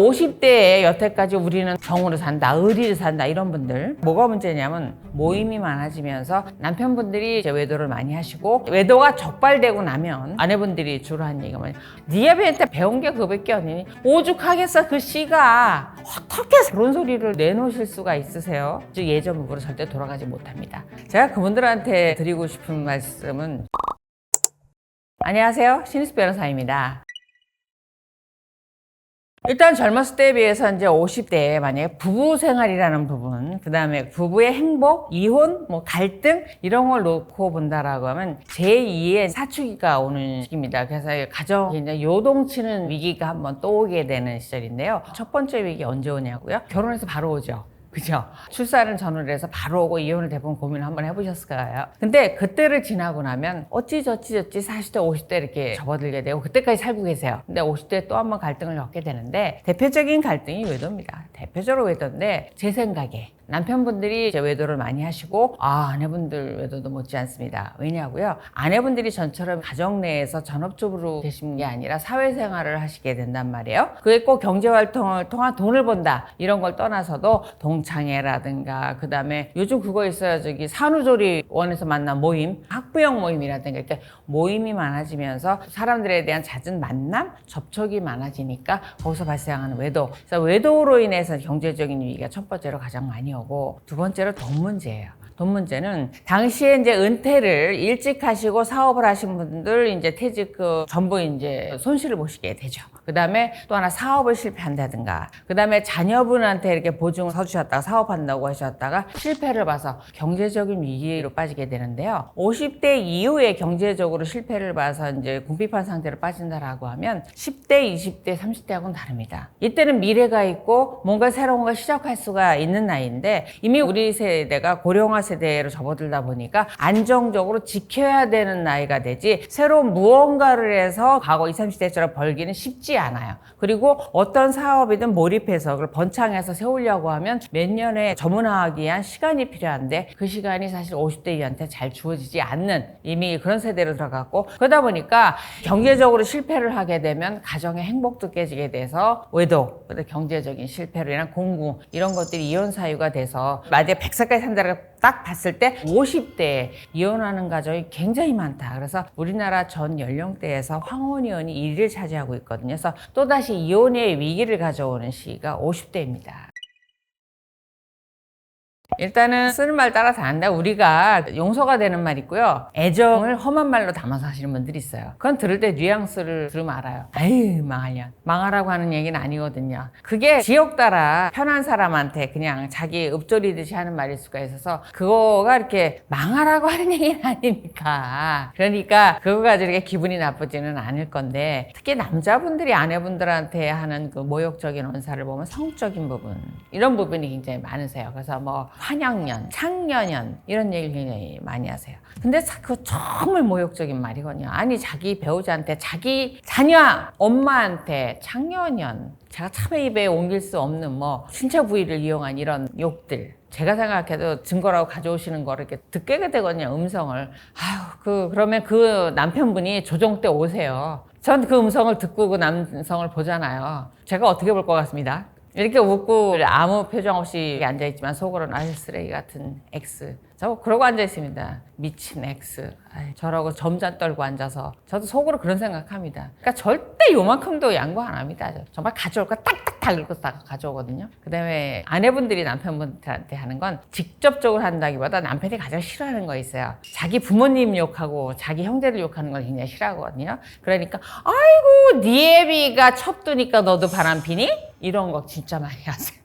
50대에 여태까지 우리는 정으로 산다, 의리를 산다 이런 분들 뭐가 문제냐면 모임이 많아지면서 남편분들이 이제 외도를 많이 하시고 외도가 적발되고 나면 아내분들이 주로 하는 얘기가 뭐냐, 네 아버지한테 배운 게 그거밖에 아니니 오죽하겠어 그 씨가 어떻게 그런 소리를 내놓으실 수가 있으세요? 즉 예전으로 절대 돌아가지 못합니다. 제가 그분들한테 드리고 싶은 말씀은 안녕하세요, 신희숙 변호사입니다. 일단 젊었을 때에 비해서 이제 50대에 만약에 부부 생활이라는 부분, 그 다음에 부부의 행복, 이혼, 갈등 이런 걸 놓고 본다라고 하면 제2의 사춘기가 오는 시기입니다. 그래서 가정이 이제 요동치는 위기가 한번 또 오게 되는 시절인데요. 첫 번째 위기 언제 오냐고요? 결혼해서 바로 오죠. 그죠? 출산을 전후로 해서 바로 오고 이혼을 대부분 고민을 한번 해보셨을 거예요. 근데 그때를 지나고 나면 어찌저찌 40대, 50대 이렇게 접어들게 되고 그때까지 살고 계세요. 근데 50대에 또 한 번 갈등을 겪게 되는데 대표적인 갈등이 외도입니다. 대표적으로 외도인데 제 생각에 남편분들이 이제 외도를 많이 하시고 아내분들 외도도 못지 않습니다. 왜냐고요? 아내분들이 전처럼 가정 내에서 전업주부로 계신 게 아니라 사회생활을 하시게 된단 말이에요. 그게 꼭 경제활동을 통한 돈을 번다 이런 걸 떠나서도 동창회라든가 그 다음에 요즘 그거 있어요. 저기 산후조리원에서 만난 모임, 학부형 모임이라든가 이렇게 모임이 많아지면서 사람들에 대한 잦은 만남, 접촉이 많아지니까 거기서 발생하는 외도. 그래서 외도로 인해서 경제적인 위기가 첫 번째로 가장 많이 오고 두 번째로 돈 문제예요. 돈 문제는 당시에 이제 은퇴를 일찍 하시고 사업을 하신 분들 이제 퇴직 전부 이제 손실을 보시게 되죠. 그 다음에 또 하나 사업을 실패한다든가 그 다음에 자녀분한테 이렇게 보증을 서주셨다가 사업한다고 하셨다가 실패를 봐서 경제적인 위기로 빠지게 되는데요. 50대 이후에 경제적으로 실패를 봐서 이제 궁핍한 상태로 빠진다라고 하면 10대, 20대, 30대하고는 다릅니다. 이때는 미래가 있고 뭔가 새로운 걸 시작할 수가 있는 나이인데 이미 우리 세대가 고령화 세대로 접어들다 보니까 안정적으로 지켜야 되는 나이가 되지 새로운 무언가를 해서 과거 20, 30대처럼 벌기는 쉽지 않아요. 그리고 어떤 사업이든 몰입해서 그걸 번창해서 세우려고 하면 몇 년에 전문화하기 위한 시간이 필요한데 그 시간이 사실 50대 이한테 잘 주어지지 않는 이미 그런 세대로 들어갔고 그러다 보니까 경제적으로 실패를 하게 되면 가정의 행복도 깨지게 돼서 외도, 경제적인 실패로 인한 공구 이런 것들이 이혼 사유가 돼서 만약에 100살까지 산다고 딱 봤을 때 50대에 이혼하는 가정이 굉장히 많다. 그래서 우리나라 전 연령대에서 황혼이혼이 1위를 차지하고 있거든요. 그래서 또다시 이혼의 위기를 가져오는 시기가 50대입니다. 일단은 쓰는 말 따라서 안다. 우리가 용서가 되는 말 있고요. 애정을 험한 말로 담아서 하시는 분들이 있어요. 그건 들을 때 뉘앙스를 들으면 알아요. 아유 망하련. 망하라고 하는 얘기는 아니거든요. 그게 지역 따라 편한 사람한테 그냥 자기 읊조리듯이 하는 말일 수가 있어서 그거가 이렇게 망하라고 하는 얘기는 아니니까. 그러니까 그거 가지고 이렇게 기분이 나쁘지는 않을 건데 특히 남자분들이 아내분들한테 하는 그 모욕적인 언사를 보면 성적인 부분 이런 부분이 굉장히 많으세요. 그래서 환영년, 창녀년 이런 얘기를 굉장히 많이 하세요. 근데 그거 정말 모욕적인 말이거든요. 아니 자기 배우자한테 자기 자녀 엄마한테 창녀년 제가 참 입에 옮길 수 없는 신체 부위를 이용한 이런 욕들 제가 생각해도 증거라고 가져오시는 거를 이렇게 듣게 되거든요. 음성을. 그러면 그 남편분이 조정 때 오세요. 전 그 음성을 듣고 그 남성을 보잖아요. 제가 어떻게 볼 것 같습니다. 이렇게 웃고 아무 표정 없이 앉아있지만 속으로는 아유 쓰레기 같은 X 저 그러고 앉아있습니다. 미친 X 저러고 점잔 떨고 앉아서 저도 속으로 그런 생각합니다. 그러니까 절대 요만큼도 양보 안 합니다. 정말 가져올 거 딱딱 다 긁고 딱 가져오거든요. 그 다음에 아내분들이 남편분들한테 하는 건 직접적으로 한다기보다 남편이 가장 싫어하는 거 있어요. 자기 부모님 욕하고 자기 형제들 욕하는 걸 굉장히 싫어하거든요. 그러니까 아이고 네 애비가 첩두니까 너도 바람피니? 이런 거 진짜 많이 하세요.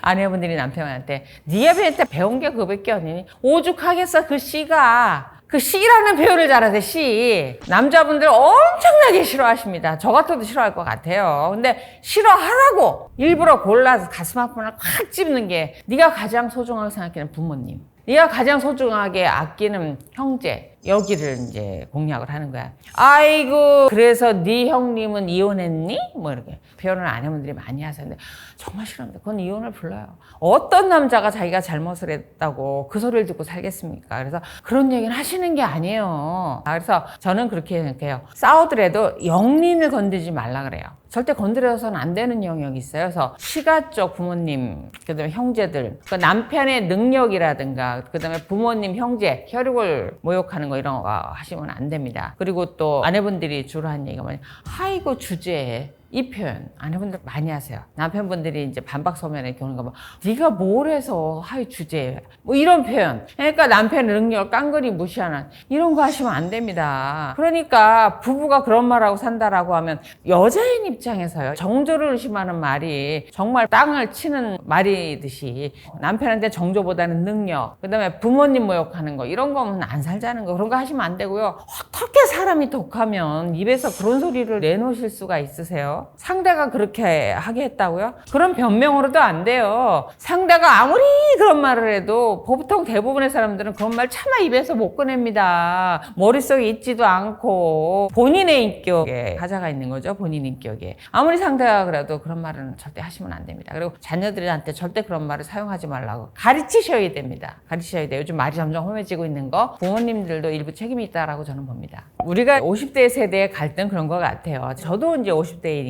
아내분들이 남편한테 네 애비한테 배운 게 그거밖에 아니니 오죽하겠어 그 씨가 그 씨라는 표현을 잘하세요. 씨. 남자분들 엄청나게 싫어하십니다. 저 같아도 싫어할 것 같아요. 근데 싫어하라고 일부러 골라서 가슴 아픔을 확 찝는 게 네가 가장 소중하게 생각하는 부모님, 네가 가장 소중하게 아끼는 형제 여기를 이제 공략을 하는 거야. 아이고, 그래서 네 형님은 이혼했니? 뭐 이렇게 표현을 아내분들이 많이 하세요. 근데 정말 싫은데 그건 이혼을 불러요. 어떤 남자가 자기가 잘못을 했다고 그 소리를 듣고 살겠습니까? 그래서 그런 얘기는 하시는 게 아니에요. 그래서 저는 그렇게 생각해요. 싸우더라도 영린을 건드리지 말라 그래요. 절대 건드려서는 안 되는 영역이 있어요. 그래서 시가 쪽 부모님, 그다음에 형제들, 그 남편의 능력이라든가, 그다음에 부모님, 형제, 혈육을 모욕하는 거 이런 거 하시면 안 됩니다. 그리고 또 아내분들이 주로 하는 얘기가 뭐냐, 아이고 주제에. 이 표현 아내분들 많이 하세요. 남편분들이 이제 반박서면에 이렇게 오는 거 뭐 네가 뭘 해서 하이 주제에 뭐 이런 표현. 그러니까 남편의 능력을 깡그리 무시하는 이런 거 하시면 안 됩니다. 그러니까 부부가 그런 말하고 산다라고 하면 여자인 입장에서요, 정조를 의심하는 말이 정말 땅을 치는 말이듯이 남편한테 정조보다는 능력, 그다음에 부모님 모욕하는 거 이런 거면 안 살자는 거, 그런 거 하시면 안 되고요. 어떻게 사람이 독하면 입에서 그런 소리를 내놓으실 수가 있으세요? 상대가 그렇게 하게 했다고요? 그런 변명으로도 안 돼요. 상대가 아무리 그런 말을 해도 보통 대부분의 사람들은 그런 말 차마 입에서 못 꺼냅니다. 머릿속에 있지도 않고 본인의 인격에 하자가 있는 거죠. 본인 인격에. 아무리 상대가 그래도 그런 말은 절대 하시면 안 됩니다. 그리고 자녀들한테 절대 그런 말을 사용하지 말라고 가르치셔야 됩니다. 가르치셔야 돼요. 요즘 말이 점점 험해지고 있는 거 부모님들도 일부 책임이 있다라고 저는 봅니다. 우리가 50대 세대의 갈등 그런 것 같아요. 저도 이제 50대이니까.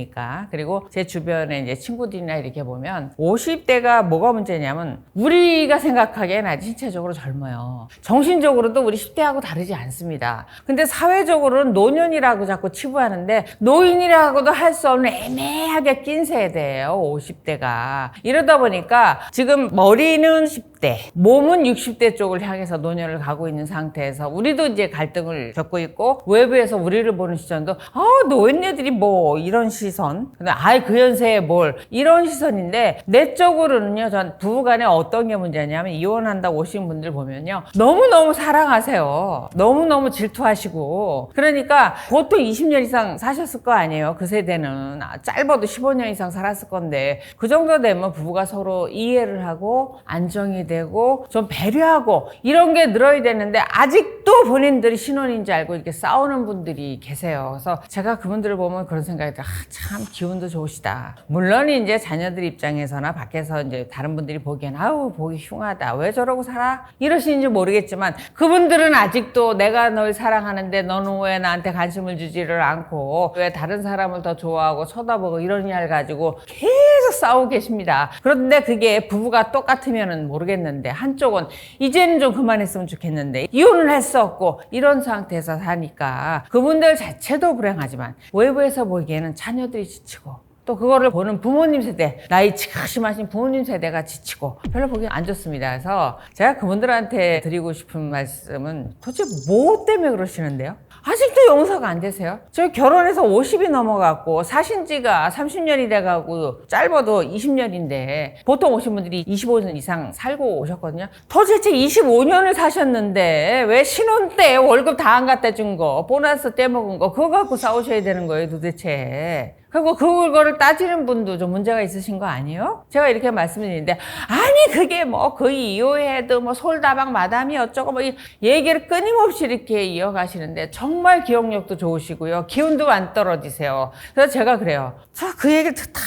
그리고 제 주변에 이제 친구들이나 이렇게 보면 50대가 뭐가 문제냐면 우리가 생각하기엔 아직 신체적으로 젊어요. 정신적으로도 우리 10대하고 다르지 않습니다. 근데 사회적으로는 노년이라고 자꾸 치부하는데 노인이라고도 할 수 없는 애매하게 낀 세대예요. 50대가. 이러다 보니까 지금 머리는 10대, 몸은 60대 쪽을 향해서 노년을 가고 있는 상태에서 우리도 이제 갈등을 겪고 있고 외부에서 우리를 보는 시선도 노인네들이 뭐 이런 시선, 아이 그 연세에 뭘 이런 시선인데 내적으로는요, 전 부부간에 어떤 게 문제냐면 이혼한다고 오신 분들 보면요, 너무너무 사랑하세요. 너무너무 질투하시고. 그러니까 보통 20년 이상 사셨을 거 아니에요. 그 세대는 짧아도 15년 이상 살았을 건데 그 정도 되면 부부가 서로 이해를 하고 안정이 되고 좀 배려하고 이런 게 늘어야 되는데 아직도 본인들이 신혼인지 알고 이렇게 싸우는 분들이 계세요. 그래서 제가 그분들을 보면 그런 생각이 들어요. 참 기운도 좋으시다. 물론 이제 자녀들 입장에서나 밖에서 이제 다른 분들이 보기엔 아우 보기 흉하다, 왜 저러고 살아? 이러시는지 모르겠지만 그분들은 아직도 내가 널 사랑하는데 너는 왜 나한테 관심을 주지를 않고 왜 다른 사람을 더 좋아하고 쳐다보고 이런 일 가지고 계속 싸우고 계십니다. 그런데 그게 부부가 똑같으면은 모르겠는데 한쪽은 이제는 좀 그만했으면 좋겠는데 이혼을 했었고 이런 상태에서 사니까 그분들 자체도 불행하지만 외부에서 보기에는 자녀들이 지치고 또 그거를 보는 부모님 세대, 나이 지긋하신 부모님 세대가 지치고 별로 보기 안 좋습니다. 그래서 제가 그분들한테 드리고 싶은 말씀은 도대체 뭐 때문에 그러시는데요? 아직도 용서가 안 되세요? 저희 결혼해서 50이 넘어갔고 사신 지가 30년이 돼가고 짧아도 20년인데 보통 오신 분들이 25년 이상 살고 오셨거든요. 도대체 25년을 사셨는데 왜 신혼 때 월급 다 안 갖다 준 거, 보너스 떼먹은 거 그거 갖고 싸우셔야 되는 거예요 도대체. 그리고 그거를 따지는 분도 좀 문제가 있으신 거 아니에요? 제가 이렇게 말씀드리는데 아니 그게 뭐 거의 이혼해도 뭐 솔다방 마담이 어쩌고 뭐 얘기를 끊임없이 이렇게 이어가시는데 정말 기억력도 좋으시고요. 기운도 안 떨어지세요. 그래서 제가 그래요. 그 얘기를 듣다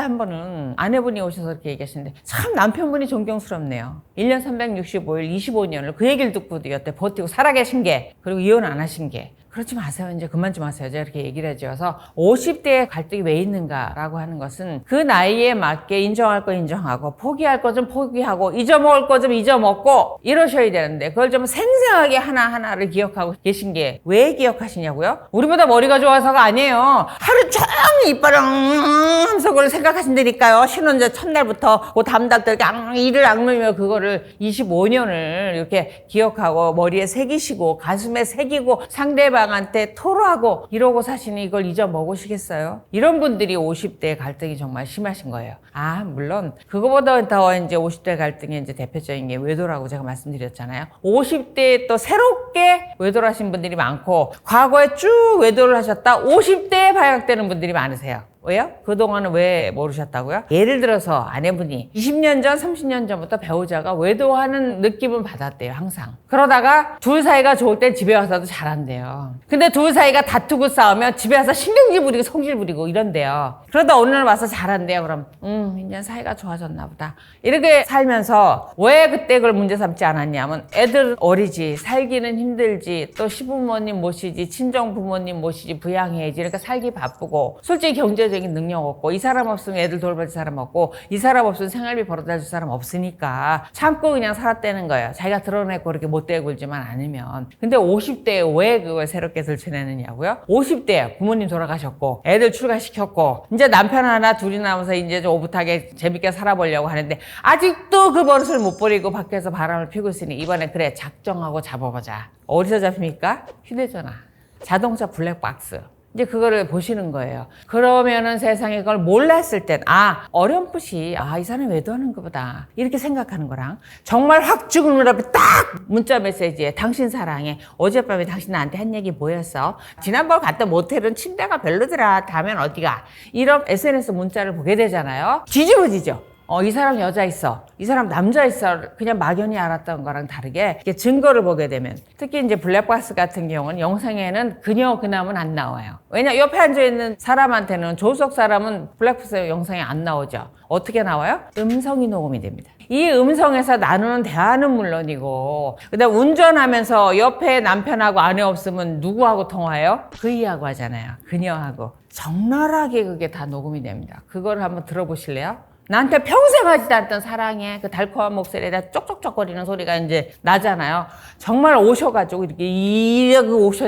한 번은 아내분이 오셔서 이렇게 얘기하시는데 참 남편분이 존경스럽네요. 1년 365일 25년을 그 얘기를 듣고도 여태 버티고 살아계신 게, 그리고 이혼 안 하신 게. 그러지 마세요. 이제 그만 좀 하세요. 제가 이렇게 얘기를 해줘서 50대의 갈등이 왜 있는가라고 하는 것은 그 나이에 맞게 인정할 거 인정하고 포기할 거 좀 포기하고 잊어먹을 거 좀 잊어먹고 이러셔야 되는데 그걸 좀 생생하게 하나하나를 기억하고 계신 게 왜 기억하시냐고요? 우리보다 머리가 좋아서가 아니에요. 하루 종일 이빨을 하면서 그걸 생각하신다니까요. 신혼자 첫날부터 그 담닥들 이를 악물며 그거를 25년을 이렇게 기억하고 머리에 새기시고 가슴에 새기고 상대방한테 토로하고 이러고 사시니 이걸 잊어먹으시겠어요? 이런 분들이 50대 갈등이 정말 심하신 거예요. 물론 그거보다 더 이제 50대 갈등의 이제 대표적인 게 외도라고 제가 말씀드렸잖아요. 50대에 또 새롭게 외도를 하신 분들이 많고 과거에 쭉 외도를 하셨다 50대에 발각되는 분들이 많으세요. 왜요? 그동안은 왜 모르셨다고요? 예를 들어서 아내분이 20년 전, 30년 전부터 배우자가 외도하는 느낌을 받았대요, 항상. 그러다가 둘 사이가 좋을 땐 집에 와서도 잘한대요. 근데 둘 사이가 다투고 싸우면 집에 와서 신경질 부리고 성질 부리고 이런대요. 그러다 어느 날 와서 잘한대요. 그럼 이제 사이가 좋아졌나 보다. 이렇게 살면서 왜 그때 그걸 문제 삼지 않았냐면 애들 어리지, 살기는 힘들지, 또 시부모님 모시지, 친정 부모님 모시지, 부양해야지. 그러니까 살기 바쁘고 솔직히 경제적인 능력 없고 이 사람 없으면 애들 돌볼 사람 없고 이 사람 없으면 생활비 벌어다 줄 사람 없으니까 참고 그냥 살았다는 거예요. 자기가 드러내고 그렇게 못되게 굴지만 않으면. 근데 50대에 왜 그걸 새롭게 들춰내느냐고요? 50대에 부모님 돌아가셨고 애들 출가시켰고 이제 남편 하나 둘이 남아서 이제 좀 오붓하게 재밌게 살아보려고 하는데 아직도 그 버릇을 못 버리고 밖에서 바람을 피고 있으니 이번에 그래 작정하고 잡아보자. 어디서 잡힙니까? 휴대전화, 자동차 블랙박스. 이제 그거를 보시는 거예요. 그러면은 세상에 그걸 몰랐을 땐, 어렴풋이, 이 사람이 외도하는 것보다. 이렇게 생각하는 거랑, 정말 확 죽은 문 앞에 딱! 문자 메시지에, 당신 사랑해. 어젯밤에 당신 나한테 한 얘기 뭐였어? 지난번 갔던 모텔은 침대가 별로더라. 다음엔 어디가? 이런 SNS 문자를 보게 되잖아요. 뒤집어지죠. 이 사람 여자 있어. 이 사람 남자 있어. 그냥 막연히 알았던 거랑 다르게 이렇게 증거를 보게 되면 특히 이제 블랙박스 같은 경우는 영상에는 그녀 그남은 안 나와요. 왜냐 옆에 앉아있는 사람한테는 조수석 사람은 블랙박스 영상에 안 나오죠. 어떻게 나와요? 음성이 녹음이 됩니다. 이 음성에서 나누는 대화는 물론이고 그다음 운전하면서 옆에 남편하고 아내 없으면 누구하고 통화해요? 그이하고 하잖아요. 그녀하고. 적나라하게 그게 다 녹음이 됩니다. 그걸 한번 들어보실래요? 나한테 평생 하지도 않던 사랑해 그 달콤한 목소리에다 쪽쪽쪽거리는 소리가 이제 나잖아요. 정말 오셔가지고 이렇게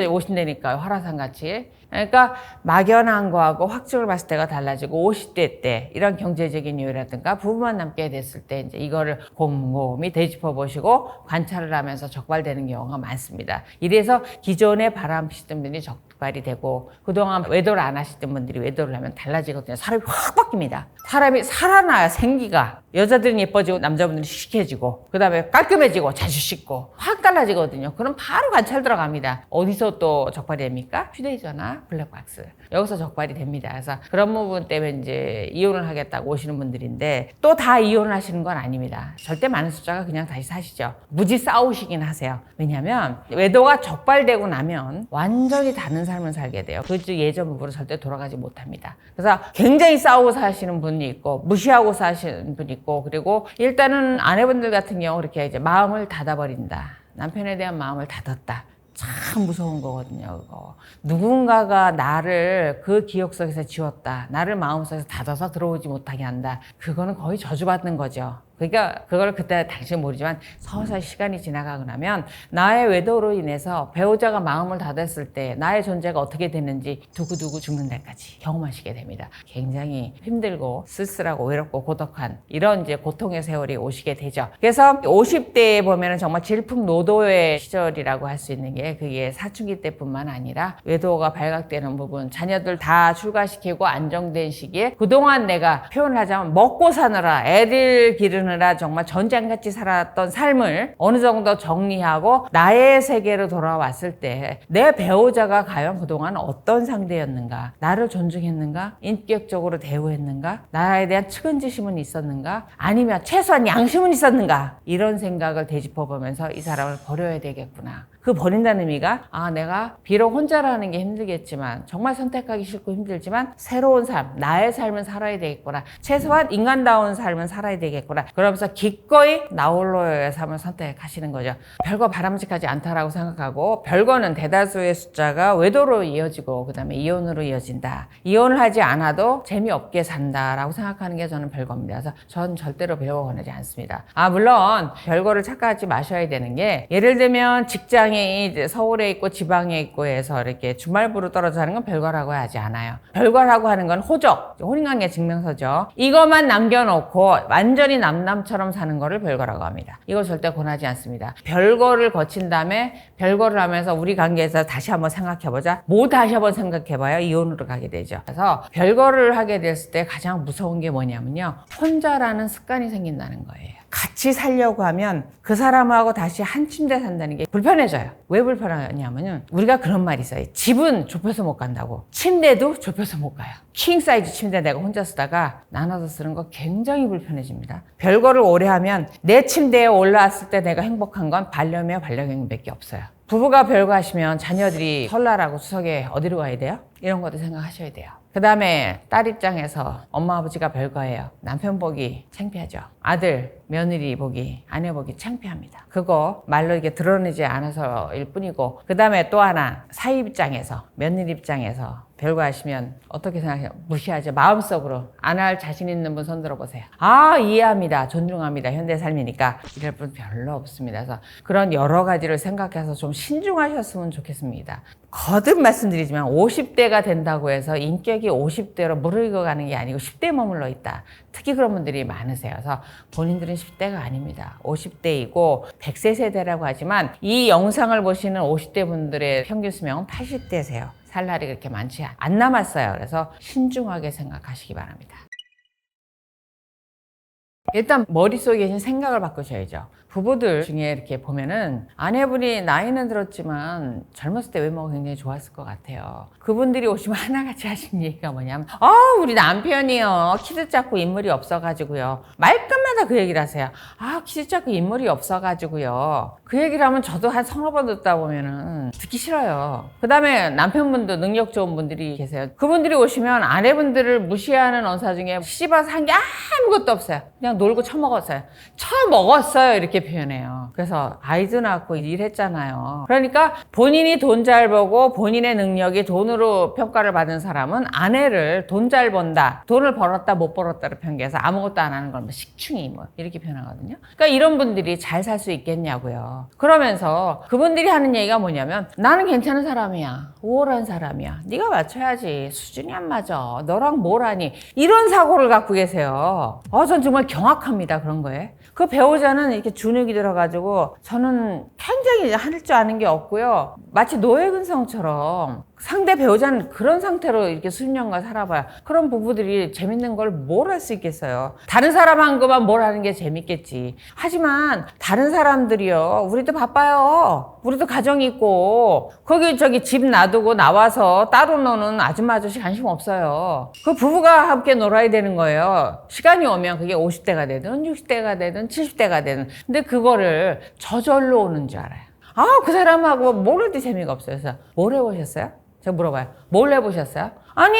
오신다니까요. 화라산 같이. 그러니까 막연한 거하고 확증을 봤을 때가 달라지고 50대 때 이런 경제적인 이유라든가 부부만 남게 됐을 때 이제 이거를 곰곰이 되짚어 보시고 관찰을 하면서 적발되는 경우가 많습니다. 이래서 기존에 바람 피시던 분이 적발이 되고 그동안 외도를 안 하시던 분들이 외도를 하면 달라지거든요. 사람이 확 바뀝니다. 사람이 살아나야 생기가. 여자들은 예뻐지고 남자분들은 씩씩해지고 그 다음에 깔끔해지고 자주 씻고 확 달라지거든요. 그럼 바로 관찰 들어갑니다. 어디서 또 적발이 됩니까? 휴대전화, 블랙박스. 여기서 적발이 됩니다. 그래서 그런 부분 때문에 이제 이혼을 하겠다고 오시는 분들인데 또 다 이혼을 하시는 건 아닙니다. 절대 많은 숫자가 그냥 다시 사시죠. 무지 싸우시긴 하세요. 왜냐하면 외도가 적발되고 나면 완전히 다른 삶을 살게 돼요. 그 예전 부부로 절대 돌아가지 못합니다. 그래서 굉장히 싸우고 사시는 분이 있고 무시하고 사시는 분이 있고 그리고 일단은 아내분들 같은 경우 이렇게 이제 마음을 닫아버린다. 남편에 대한 마음을 닫았다. 참 무서운 거거든요, 그거. 누군가가 나를 그 기억 속에서 지웠다. 나를 마음속에서 닫아서 들어오지 못하게 한다. 그거는 거의 저주받는 거죠. 그러니까 그걸 그때 당시는 모르지만 서서히 시간이 지나가고 나면 나의 외도로 인해서 배우자가 마음을 닫았을 때 나의 존재가 어떻게 되는지 두고두고 죽는 데까지 경험하시게 됩니다. 굉장히 힘들고 쓸쓸하고 외롭고 고독한 이런 이제 고통의 세월이 오시게 되죠. 그래서 50대에 보면은 정말 질풍노도의 시절이라고 할 수 있는 게 그게 사춘기 때뿐만 아니라 외도가 발각되는 부분, 자녀들 다 출가시키고 안정된 시기에 그동안 내가 표현을 하자면 먹고 사느라 애들 기르는 정말 전장같이 살았던 삶을 어느 정도 정리하고 나의 세계로 돌아왔을 때 내 배우자가 과연 그동안 어떤 상대였는가, 나를 존중했는가, 인격적으로 대우했는가, 나에 대한 측은지심은 있었는가, 아니면 최소한 양심은 있었는가, 이런 생각을 되짚어보면서 이 사람을 버려야 되겠구나. 그 버린다는 의미가 내가 비록 혼자라는 게 힘들겠지만 정말 선택하기 싫고 힘들지만 새로운 삶, 나의 삶은 살아야 되겠구나. 최소한 인간다운 삶은 살아야 되겠구나. 그러면서 기꺼이 나홀로의 삶을 선택하시는 거죠. 별거 바람직하지 않다라고 생각하고 별거는 대다수의 숫자가 외도로 이어지고 그 다음에 이혼으로 이어진다. 이혼을 하지 않아도 재미없게 산다라고 생각하는 게 저는 별거입니다. 그래서 전 절대로 별거 권하지 않습니다. 물론 별거를 착각하지 마셔야 되는 게 예를 들면 직장이 이제 서울에 있고 지방에 있고 해서 이렇게 주말부로 떨어져 사는 건 별거라고 하지 않아요. 별거라고 하는 건 호적, 혼인관계 증명서죠. 이것만 남겨놓고 완전히 남남처럼 사는 거를 별거라고 합니다. 이거 절대 권하지 않습니다. 별거를 거친 다음에 별거를 하면서 우리 관계에서 다시 한번 생각해보자. 뭐 다시 한번 생각해봐요? 이혼으로 가게 되죠. 그래서 별거를 하게 됐을 때 가장 무서운 게 뭐냐면요. 혼자라는 습관이 생긴다는 거예요. 같이 살려고 하면 그 사람하고 다시 한 침대 산다는 게 불편해져요. 왜 불편하냐면은 우리가 그런 말이 있어요. 집은 좁혀서 못 간다고. 침대도 좁혀서 못 가요. 킹 사이즈 침대 내가 혼자 쓰다가 나눠서 쓰는 거 굉장히 불편해집니다. 별거를 오래 하면 내 침대에 올라왔을 때 내가 행복한 건 반려묘 반려견밖에 없어요. 부부가 별거 하시면 자녀들이 설날하고 추석에 어디로 가야 돼요? 이런 것도 생각하셔야 돼요. 그 다음에 딸 입장에서 엄마 아버지가 별거예요. 남편 보기 창피하죠. 아들, 며느리 보기, 아내 보기 창피합니다. 그거 말로 이렇게 드러내지 않아서일 뿐이고, 그 다음에 또 하나 사위 입장에서, 며느리 입장에서 별거 하시면 어떻게 생각해요? 무시하죠. 마음속으로. 안 할 자신 있는 분 손 들어보세요. 아, 이해합니다. 존중합니다. 현대 삶이니까. 이럴 분 별로 없습니다. 그래서 그런 여러 가지를 생각해서 좀 신중하셨으면 좋겠습니다. 거듭 말씀드리지만 50대가 된다고 해서 인격이 50대로 무르익어가는 게 아니고 10대에 머물러 있다. 특히 그런 분들이 많으세요. 그래서 본인들은 10대가 아닙니다. 50대이고 100세 세대라고 하지만 이 영상을 보시는 50대 분들의 평균 수명은 80대세요. 살 날이 그렇게 많지 안 남았어요. 그래서 신중하게 생각하시기 바랍니다. 일단 머릿속에 계신 생각을 바꾸셔야죠. 부부들 중에 이렇게 보면은 아내분이 나이는 들었지만 젊었을 때 외모가 굉장히 좋았을 것 같아요. 그분들이 오시면 하나같이 하시는 얘기가 뭐냐면 우리 남편이요 키도 작고 인물이 없어가지고요. 말끝마다 그 얘기를 하세요. 키도 작고 인물이 없어가지고요. 그 얘기를 하면 저도 한 서너 번 듣다 보면은 듣기 싫어요. 그 다음에 남편분도 능력 좋은 분들이 계세요. 그분들이 오시면 아내분들을 무시하는 언사 중에 시집와서 한 게 아무것도 없어요. 그냥 놀고 처먹었어요. 처먹었어요 이렇게 표현해요. 그래서 아이도 낳고 일했잖아요. 그러니까 본인이 돈 잘 벌고 본인의 능력이 돈으로 평가를 받은 사람은 아내를 돈 잘 번다, 돈을 벌었다 못 벌었다를 편개해서 아무것도 안 하는 건 뭐 식충이 뭐 이렇게 표현하거든요. 그러니까 이런 분들이 잘 살 수 있겠냐고요. 그러면서 그분들이 하는 얘기가 뭐냐면 나는 괜찮은 사람이야, 우월한 사람이야, 네가 맞춰야지, 수준이 안 맞아, 너랑 뭘 하니, 이런 사고를 갖고 계세요. 전 정말 경악합니다. 그런 거에. 그 배우자는 이렇게 주눅이 들어가지고 저는 굉장히 할 줄 아는 게 없고요. 마치 노예근성처럼 상대 배우자는 그런 상태로 이렇게 수십 년간 살아봐요. 그런 부부들이 재밌는 걸 뭘 할 수 있겠어요. 다른 사람 한 것만 뭘 하는 게 재밌겠지. 하지만 다른 사람들이요, 우리도 바빠요. 우리도 가정이 있고 거기 저기 집 놔두고 나와서 따로 노는 아줌마 아저씨 관심 없어요. 그 부부가 함께 놀아야 되는 거예요. 시간이 오면 그게 50대가 되든 60대가 되든 70대가 되든. 근데 그거를 저절로 오는 줄 알아요. 그 사람하고 뭘 해도 재미가 없어요. 그래서 뭘 해보셨어요? 제가 물어봐요. 뭘 해보셨어요? 아니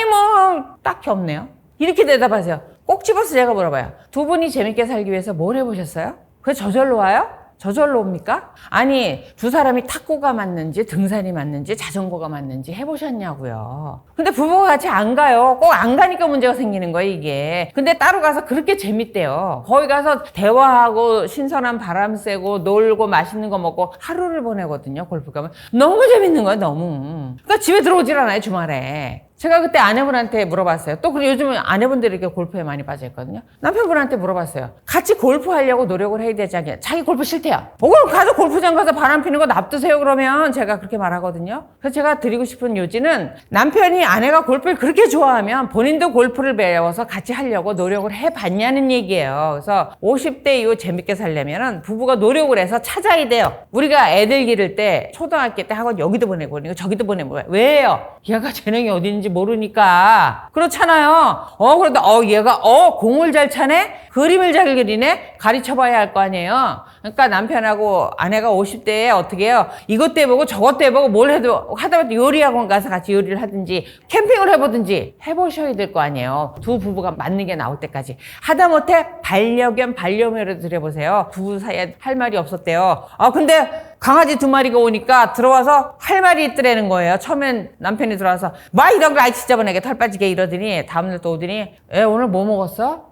딱히 없네요. 이렇게 대답하세요. 꼭 집어서 제가 물어봐요. 두 분이 재밌게 살기 위해서 뭘 해보셨어요? 그게 저절로 와요? 저절로 옵니까? 아니, 두 사람이 탁구가 맞는지 등산이 맞는지 자전거가 맞는지 해보셨냐고요. 근데 부부가 같이 안 가요. 꼭 안 가니까 문제가 생기는 거예요, 이게. 근데 따로 가서 그렇게 재밌대요. 거기 가서 대화하고 신선한 바람 쐬고 놀고 맛있는 거 먹고 하루를 보내거든요, 골프 가면. 너무 재밌는 거예요, 너무. 그러니까 집에 들어오질 않아요, 주말에. 제가 그때 아내분한테 물어봤어요. 또 요즘은 아내분들이 이렇게 골프에 많이 빠져있거든요. 남편분한테 물어봤어요. 같이 골프 하려고 노력을 해야 되지 않겠냐. 자기 골프 싫대요. 그럼 가서 골프장 가서 바람 피는 거 놔두세요 그러면. 제가 그렇게 말하거든요. 그래서 제가 드리고 싶은 요지는 남편이 아내가 골프를 그렇게 좋아하면 본인도 골프를 배워서 같이 하려고 노력을 해봤냐는 얘기예요. 그래서 50대 이후 재밌게 살려면 부부가 노력을 해서 찾아야 돼요. 우리가 애들 기를 때 초등학교 때 학원 여기도 보내고 저기도 보내고 왜요? 얘가 재능이 어딘지 모르니까. 그렇잖아요. 그런데 얘가 공을 잘 차네? 그림을 잘 그리네? 가르쳐봐야 할 거 아니에요. 그러니까 남편하고 아내가 50대에 어떻게 해요? 이것도 해보고 저것도 해보고 뭘 해도 하다못해 요리학원 가서 같이 요리를 하든지 캠핑을 해보든지 해보셔야 될 거 아니에요. 두 부부가 맞는 게 나올 때까지. 하다못해 반려견 반려묘를 들여보세요. 부부 사이에 할 말이 없었대요. 근데 강아지 두 마리가 오니까 들어와서 할 말이 있더라는 거예요. 처음엔 남편이 들어와서 이런 거 지저분하게 털 빠지게 이러더니 다음날 또 오더니 오늘 뭐 먹었어?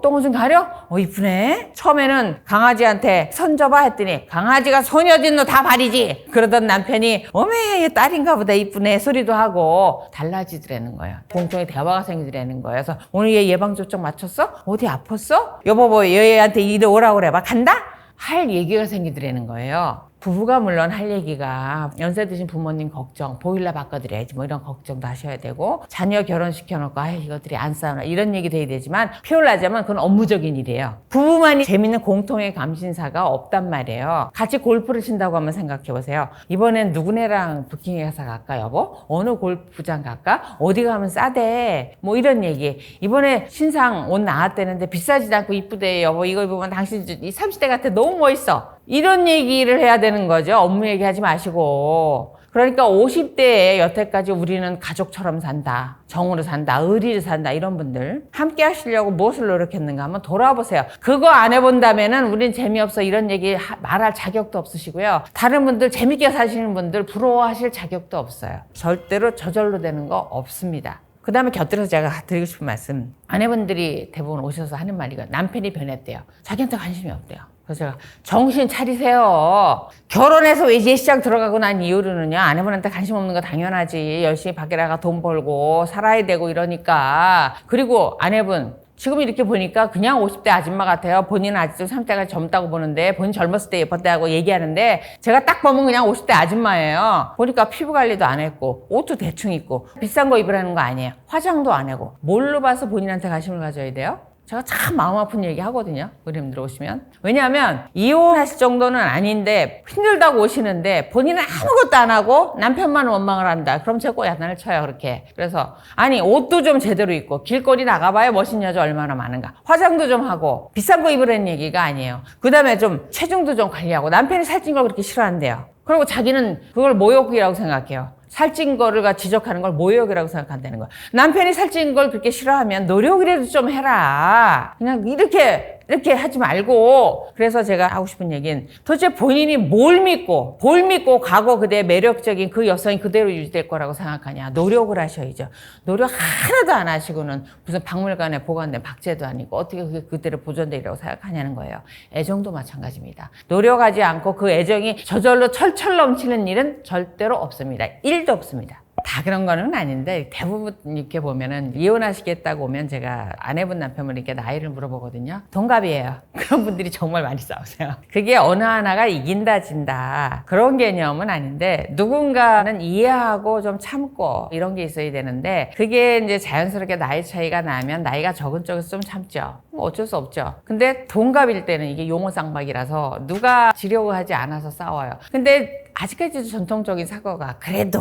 똥을 좀 가려? 이쁘네. 처음에는 강아지한테 손 줘봐 했더니 강아지가 손이 어딨노 다 발이지. 그러던 남편이 어메 얘 딸인가 보다 이쁘네 소리도 하고 달라지더라는 거예요. 공통의 대화가 생기더라는 거예요. 그래서 오늘 얘 예방접종 맞췄어? 어디 아팠어? 여보 얘한테 이리 오라고 그래. 간다? 할 얘기가 생기더라는 거예요. 부부가 물론 할 얘기가 연세 드신 부모님 걱정, 보일러 바꿔드려야지 뭐 이런 걱정도 하셔야 되고, 자녀 결혼시켜놓고 이것들이 안 싸우나 이런 얘기도 해야 되지만, 표현하자면 그건 업무적인 일이에요. 부부만이 재밌는 공통의 감신사가 없단 말이에요. 같이 골프를 친다고 한번 생각해보세요. 이번엔 누구네랑 부킹에 가서 갈까 여보? 어느 골프장 갈까? 어디 가면 싸대? 뭐 이런 얘기. 이번에 신상 옷 나왔다는데 비싸지도 않고 이쁘대 여보, 이거 입으면 당신 30대 같아, 너무 멋있어. 이런 얘기를 해야 되는 거죠. 업무 얘기하지 마시고. 그러니까 50대에 여태까지 우리는 가족처럼 산다, 정으로 산다, 의리를 산다, 이런 분들 함께 하시려고 무엇을 노력했는가 한번 돌아보세요. 그거 안 해본다면은 우린 재미없어 이런 얘기 말할 자격도 없으시고요. 다른 분들 재밌게 사시는 분들 부러워하실 자격도 없어요. 절대로 저절로 되는 거 없습니다. 그 다음에 곁들여서 제가 드리고 싶은 말씀, 아내분들이 대부분 오셔서 하는 말이 남편이 변했대요. 자기한테 관심이 없대요. 그래서 제가 정신 차리세요. 결혼해서 외제 시장 들어가고 난 이후로는요, 아내분한테 관심 없는 거 당연하지. 열심히 밖에 나가 돈 벌고 살아야 되고 이러니까. 그리고 아내분 지금 이렇게 보니까 그냥 50대 아줌마 같아요. 본인은 아직도 30대가 젊다고 보는데, 본인 젊었을 때 예뻤다고 얘기하는데, 제가 딱 보면 그냥 50대 아줌마예요. 보니까 피부 관리도 안 했고, 옷도 대충 입고, 비싼 거 입으라는 거 아니에요. 화장도 안 하고. 뭘로 봐서 본인한테 관심을 가져야 돼요? 제가 참 마음 아픈 얘기 하거든요. 의뢰인들 오시면. 왜냐하면 이혼하실 정도는 아닌데 힘들다고 오시는데 본인은 아무것도 안 하고 남편만 원망을 한다. 그럼 제가 꼭 야단을 쳐요. 그렇게. 그래서 아니 옷도 좀 제대로 입고 길거리 나가봐야 멋있는 여자 얼마나 많은가. 화장도 좀 하고 비싼 거 입으라는 얘기가 아니에요. 그 다음에 좀 체중도 좀 관리하고. 남편이 살찐 걸 그렇게 싫어한대요. 그리고 자기는 그걸 모욕이라고 생각해요. 살찐 거를 지적하는 걸 모욕이라고 생각한다는 거야. 남편이 살찐 걸 그렇게 싫어하면 노력이라도 좀 해라. 그냥 이렇게 하지 말고. 그래서 제가 하고 싶은 얘기는 도대체 본인이 뭘 믿고 과거 그대의 매력적인 그 여성이 그대로 유지될 거라고 생각하냐. 노력을 하셔야죠. 노력 하나도 안 하시고는 무슨 박물관에 보관된 박제도 아니고 어떻게 그게 그대로 보존되리라고 생각하냐는 거예요. 애정도 마찬가지입니다. 노력하지 않고 그 애정이 저절로 철철 넘치는 일은 절대로 없습니다. 1도 없습니다. 다 그런 거는 아닌데 대부분 이렇게 보면은 이혼하시겠다고 오면 제가 아내분 남편분 이렇게 나이를 물어보거든요. 동갑이에요. 그런 분들이 정말 많이 싸우세요. 그게 어느 하나가 이긴다 진다 그런 개념은 아닌데, 누군가는 이해하고 좀 참고 이런 게 있어야 되는데, 그게 이제 자연스럽게 나이 차이가 나면 나이가 적은 쪽에서 좀 참죠. 어쩔 수 없죠. 근데 동갑일 때는 이게 용어 쌍박이라서 누가 지려고 하지 않아서 싸워요. 근데 아직까지도 전통적인 사고가, 그래도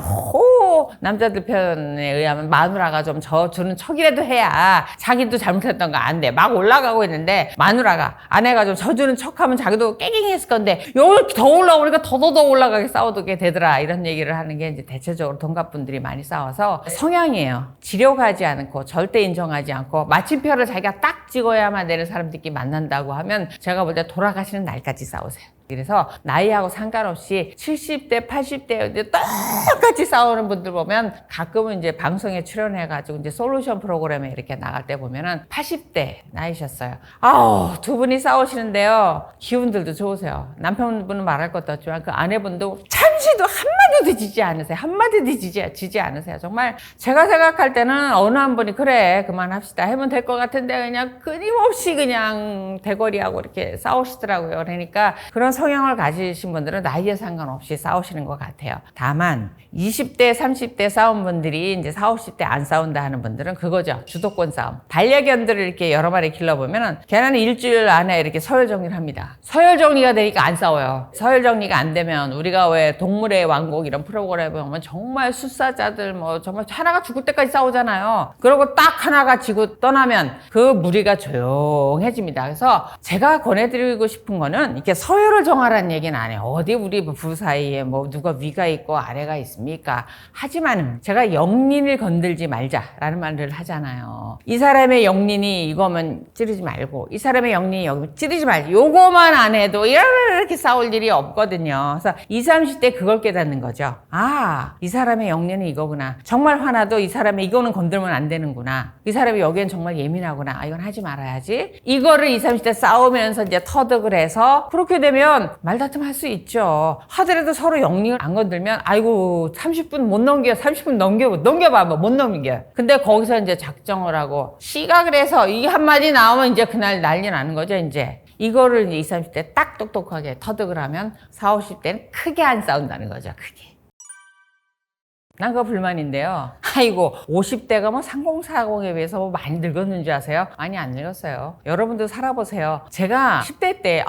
남자들 편에 의하면 마누라가 좀 주는 척이라도 해야 자기도 잘못했던 거 안 돼. 막 올라가고 있는데 마누라가, 아내가 좀 져주는 척하면 자기도 깨갱했을 건데 여기 더 올라오니까 더 올라가게 싸우게 되더라. 이런 얘기를 하는 게 이제 대체적으로 동갑분들이 많이 싸워서 성향이에요. 지려가지 않고 절대 인정하지 않고 마침표를 자기가 딱 찍어야만 되는 사람들끼리 만난다고 하면 제가 볼 때 돌아가시는 날까지 싸우세요. 그래서 나이하고 상관없이 70대, 80대 똑같이 싸우는 분들 보면 가끔은 이제 방송에 출연해가지고 이제 솔루션 프로그램에 이렇게 나갈 때 보면은 80대 나이셨어요. 아우, 두 분이 싸우시는데요. 기운들도 좋으세요. 남편분은 말할 것도 없지만 그 아내분도 참시도 한마디도 지지 않으세요. 한마디도 지지 않으세요. 정말 제가 생각할 때는 어느 한 분이 그래, 그만합시다 하면 될 것 같은데 그냥 끊임없이 그냥 대거리하고 이렇게 싸우시더라고요. 그러니까 그런 성향을 가지신 분들은 나이에 상관없이 싸우시는 것 같아요. 다만 20대, 30대 싸운 분들이 이제 40, 50대 안 싸운다 하는 분들은 그거죠. 주도권 싸움. 반려견들을 이렇게 여러 마리 길러보면은 걔네는 일주일 안에 이렇게 서열 정리를 합니다. 서열 정리가 되니까 안 싸워요. 서열 정리가 안 되면 우리가 왜 동물의 왕국 이런 프로그램에 보면 정말 수사자들 뭐 정말 하나가 죽을 때까지 싸우잖아요. 그리고 딱 하나가 지고 떠나면 그 무리가 조용해집니다. 그래서 제가 권해드리고 싶은 거는 이렇게 서열을 정하라는 얘기는 안 해요. 어디 우리 부부 사이에 뭐 누가 위가 있고 아래가 있습니까? 하지만 제가 영린을 건들지 말자라는 말을 하잖아요. 이 사람의 영린이 이거면 찌르지 말고, 이 사람의 영린이 여기 찌르지 말고, 요거만 안 해도 이렇게 싸울 일이 없거든요. 그래서 20, 30대 그걸 깨닫는 거죠. 아, 이 사람의 영린은 이거구나. 정말 화나도 이 사람의 이거는 건들면 안 되는구나. 이 사람이 여기엔 정말 예민하구나. 아, 이건 하지 말아야지. 이거를 20, 30대 싸우면서 이제 터득을 해서, 그렇게 되면 말다툼 할 수 있죠. 하더라도 서로 영리를 안 건들면 아이고 30분 못 넘겨, 30분 넘겨봐 못 넘겨. 근데 거기서 이제 작정을 하고 시각을 해서 이게 한마디 나오면 이제 그날 난리 나는 거죠. 이제 이거를 이제 20, 30대 딱 똑똑하게 터득을 하면 40, 50대는 크게 안 싸운다는 거죠. 크게. 난 그거 불만인데요. 아이고 50대가 뭐 3040에 비해서 뭐 많이 늙었는 줄 아세요? 많이 안 늙었어요. 여러분도 살아보세요. 제가 10대 때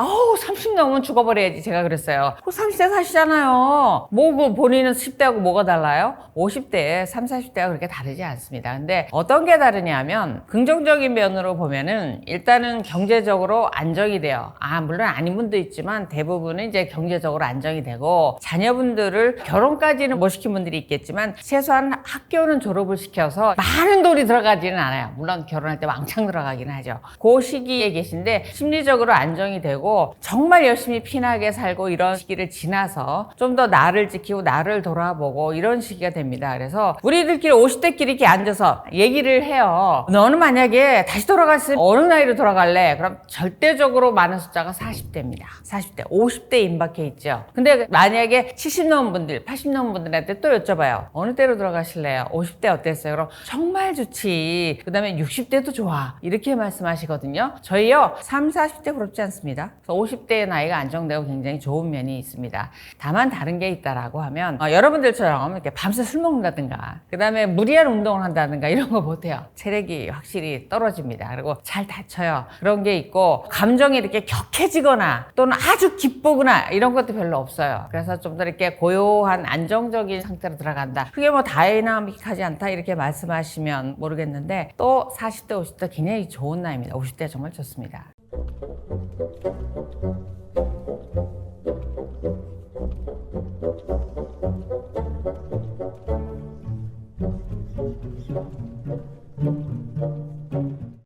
30 넘으면 죽어버려야지 제가 그랬어요. 30대 사시잖아요. 뭐 본인은 10대하고 뭐가 달라요? 50대 30, 40대가 그렇게 다르지 않습니다. 근데 어떤 게 다르냐면 긍정적인 면으로 보면은 일단은 경제적으로 안정이 돼요. 물론 아닌 분도 있지만 대부분은 이제 경제적으로 안정이 되고 자녀분들을 결혼까지는 못 시킨 분들이 있겠지만 최소한 학교는 졸업을 시켜서 많은 돈이 들어가지는 않아요. 물론 결혼할 때 왕창 들어가긴 하죠. 그 시기에 계신데 심리적으로 안정이 되고 정말 열심히 피나게 살고 이런 시기를 지나서 좀 더 나를 지키고 나를 돌아보고 이런 시기가 됩니다. 그래서 우리들끼리 50대끼리 이렇게 앉아서 얘기를 해요. 너는 만약에 다시 돌아갔으면 어느 나이로 돌아갈래? 그럼 절대적으로 많은 숫자가 40대입니다. 40대, 50대 임박해 있죠. 근데 만약에 70 넘은 분들, 80 넘은 분들한테 또 여쭤봐요. 어느 때로 돌아가실래요? 50대 어땠어요? 그럼 정말 좋지. 그 다음에 60대도 좋아. 이렇게 말씀하시거든요. 저희요 30, 40대 부럽지 않습니다. 50대의 나이가 안정되고 굉장히 좋은 면이 있습니다. 다만 다른 게 있다라고 하면 여러분들처럼 이렇게 밤새 술 먹는다든가 그 다음에 무리한 운동을 한다든가 이런 거 못해요. 체력이 확실히 떨어집니다. 그리고 잘 다쳐요. 그런 게 있고 감정이 이렇게 격해지거나 또는 아주 기쁘거나 이런 것도 별로 없어요. 그래서 좀 더 이렇게 고요한 안정적인 상태로 들어간다. 그게 뭐 다이나믹하지 않다 이렇게 말씀하시면 모르겠는데 또 40대 50대 굉장히 좋은 나이입니다. 50대 정말 좋습니다.